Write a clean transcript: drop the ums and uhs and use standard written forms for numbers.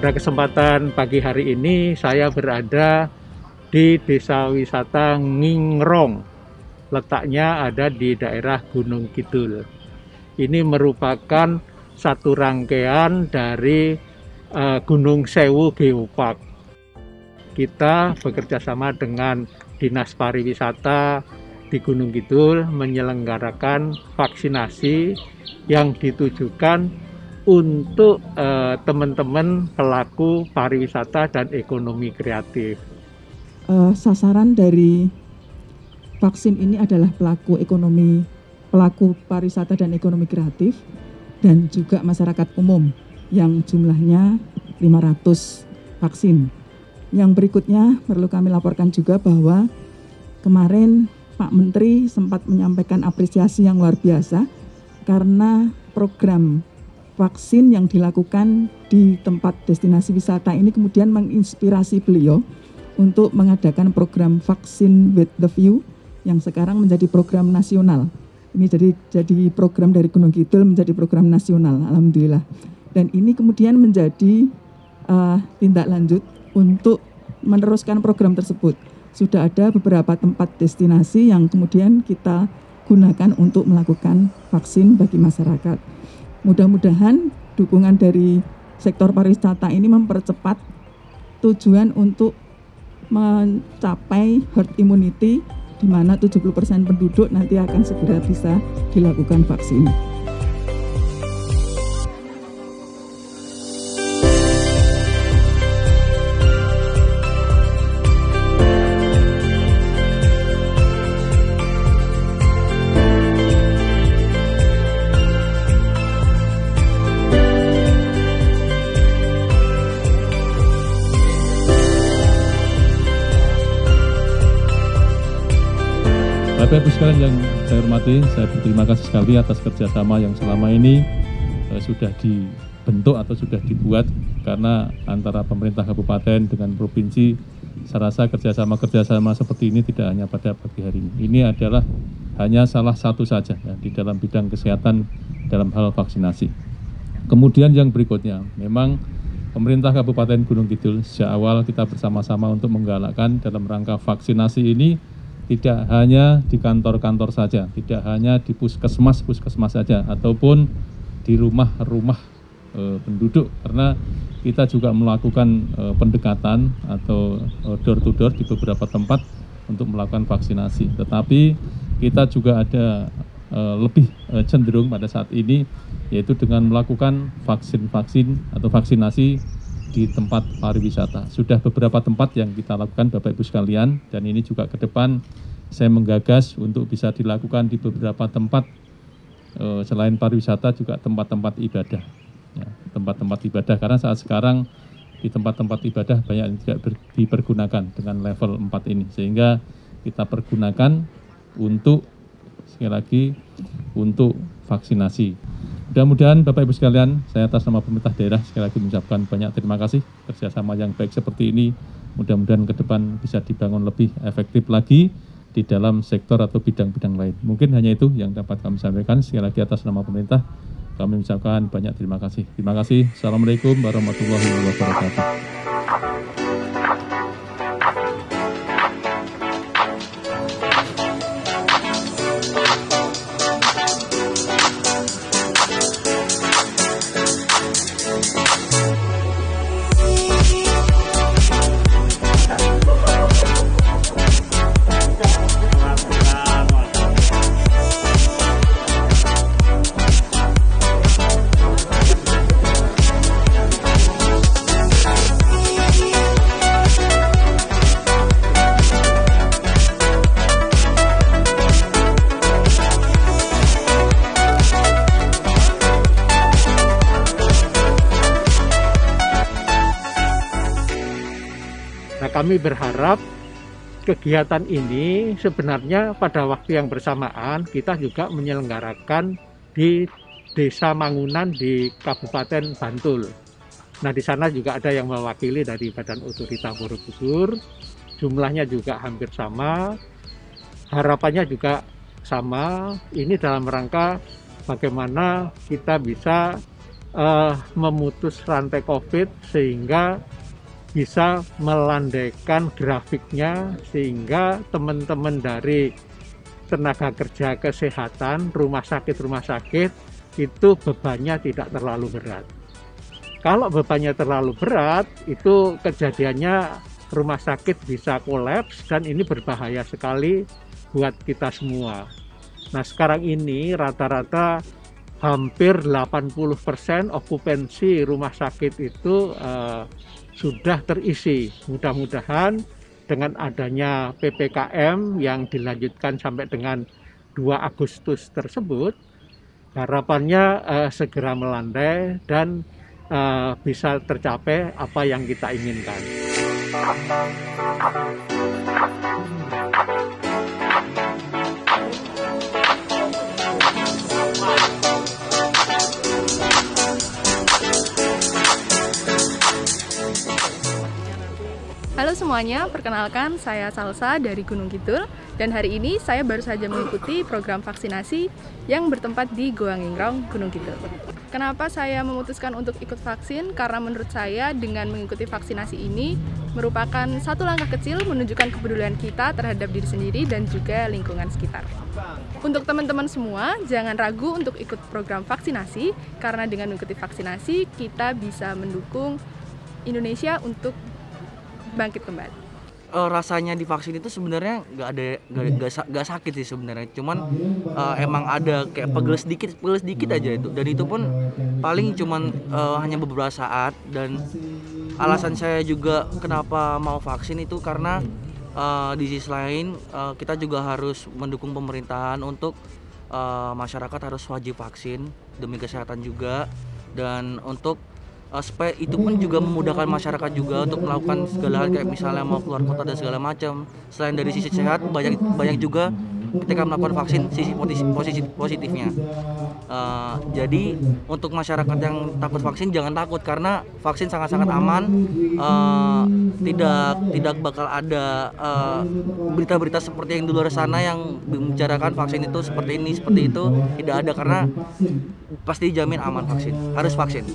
Pada kesempatan pagi hari ini saya berada di Desa Wisata Ngingrong. Letaknya ada di daerah Gunung Kidul. Ini merupakan satu rangkaian dari Gunung Sewu Geopark. Kita bekerja sama dengan Dinas Pariwisata di Gunung Kidul menyelenggarakan vaksinasi yang ditujukan untuk teman-teman pelaku pariwisata dan ekonomi kreatif. Sasaran dari vaksin ini adalah pelaku pariwisata dan ekonomi kreatif, dan juga masyarakat umum yang jumlahnya 500 vaksin. Yang berikutnya perlu kami laporkan juga bahwa kemarin Pak Menteri sempat menyampaikan apresiasi yang luar biasa karena program vaksin yang dilakukan di tempat destinasi wisata ini kemudian menginspirasi beliau untuk mengadakan program vaksin with the view yang sekarang menjadi program nasional. Ini jadi program dari Gunung Kidul menjadi program nasional, alhamdulillah. Dan ini kemudian menjadi tindak lanjut untuk meneruskan program tersebut. Sudah ada beberapa tempat destinasi yang kemudian kita gunakan untuk melakukan vaksin bagi masyarakat. Mudah-mudahan dukungan dari sektor pariwisata ini mempercepat tujuan untuk mencapai herd immunity, di mana 70% penduduk nanti akan segera bisa dilakukan vaksin. Bapak Ibu sekalian yang saya hormati, saya berterima kasih sekali atas kerjasama yang selama ini sudah dibentuk atau sudah dibuat, karena antara pemerintah kabupaten dengan provinsi, saya rasa kerjasama seperti ini tidak hanya pada pagi hari ini. Ini adalah hanya salah satu saja ya, di dalam bidang kesehatan dalam hal vaksinasi. Kemudian yang berikutnya, memang pemerintah Kabupaten Gunung Kidul sejak awal kita bersama-sama untuk menggalakkan dalam rangka vaksinasi ini tidak hanya di kantor-kantor saja, tidak hanya di puskesmas saja, ataupun di rumah-rumah penduduk, karena kita juga melakukan pendekatan atau door to door di beberapa tempat untuk melakukan vaksinasi. Tetapi kita juga ada lebih cenderung pada saat ini, yaitu dengan melakukan vaksin atau vaksinasi di tempat pariwisata. Sudah beberapa tempat yang kita lakukan Bapak Ibu sekalian, dan ini juga ke depan saya menggagas untuk bisa dilakukan di beberapa tempat selain pariwisata, juga tempat-tempat ibadah. Ya, tempat-tempat ibadah, karena saat sekarang di tempat-tempat ibadah banyak yang tidak dipergunakan dengan level 4 ini, sehingga kita pergunakan untuk sekali lagi untuk vaksinasi. Mudah-mudahan Bapak Ibu sekalian, saya atas nama pemerintah daerah sekali lagi mengucapkan banyak terima kasih. Kerjasama yang baik seperti ini mudah-mudahan ke depan bisa dibangun lebih efektif lagi di dalam sektor atau bidang-bidang lain. Mungkin hanya itu yang dapat kami sampaikan. Sekali lagi atas nama pemerintah kami mengucapkan banyak terima kasih. Terima kasih. Assalamualaikum warahmatullahi wabarakatuh. kami berharap kegiatan ini sebenarnya pada waktu yang bersamaan kita juga menyelenggarakan di Desa Mangunan di Kabupaten Bantul. Nah, di sana juga ada yang mewakili dari Badan Otorita Borobudur. Jumlahnya juga hampir sama. Harapannya juga sama. Ini dalam rangka bagaimana kita bisa memutus rantai COVID sehingga bisa melandaikan grafiknya, sehingga teman-teman dari tenaga kerja kesehatan, rumah sakit itu bebannya tidak terlalu berat. Kalau bebannya terlalu berat, itu kejadiannya rumah sakit bisa kolaps dan ini berbahaya sekali buat kita semua. Nah, sekarang ini rata-rata hampir 80% okupansi rumah sakit itu sudah terisi. Mudah-mudahan dengan adanya PPKM yang dilanjutkan sampai dengan 2 Agustus tersebut, harapannya segera melandai dan bisa tercapai apa yang kita inginkan. Halo semuanya, perkenalkan saya Salsa dari Gunung Kidul dan hari ini saya baru saja mengikuti program vaksinasi yang bertempat di Goa Ngingrong, Gunung Kidul. Kenapa saya memutuskan untuk ikut vaksin? Karena menurut saya dengan mengikuti vaksinasi ini merupakan satu langkah kecil menunjukkan kepedulian kita terhadap diri sendiri dan juga lingkungan sekitar. Untuk teman-teman semua, jangan ragu untuk ikut program vaksinasi karena dengan mengikuti vaksinasi kita bisa mendukung Indonesia untuk bangkit kembali. Rasanya divaksin itu sebenarnya nggak sakit sih sebenarnya, cuman emang ada kayak pegel sedikit aja itu, dan itu pun paling cuman hanya beberapa saat. Dan alasan saya juga kenapa mau vaksin itu karena di sisi lain kita juga harus mendukung pemerintahan untuk masyarakat harus wajib vaksin demi kesehatan juga, dan untuk supaya itu pun juga memudahkan masyarakat juga untuk melakukan segala hal kayak misalnya mau keluar kota dan segala macam. Selain dari sisi sehat, banyak juga ketika melakukan vaksin sisi positifnya. Jadi untuk masyarakat yang takut vaksin jangan takut, karena vaksin sangat-sangat aman. Tidak bakal ada berita-berita seperti yang di luar sana yang membicarakan vaksin itu seperti ini seperti itu, tidak ada, karena pasti dijamin aman vaksin. Harus vaksin.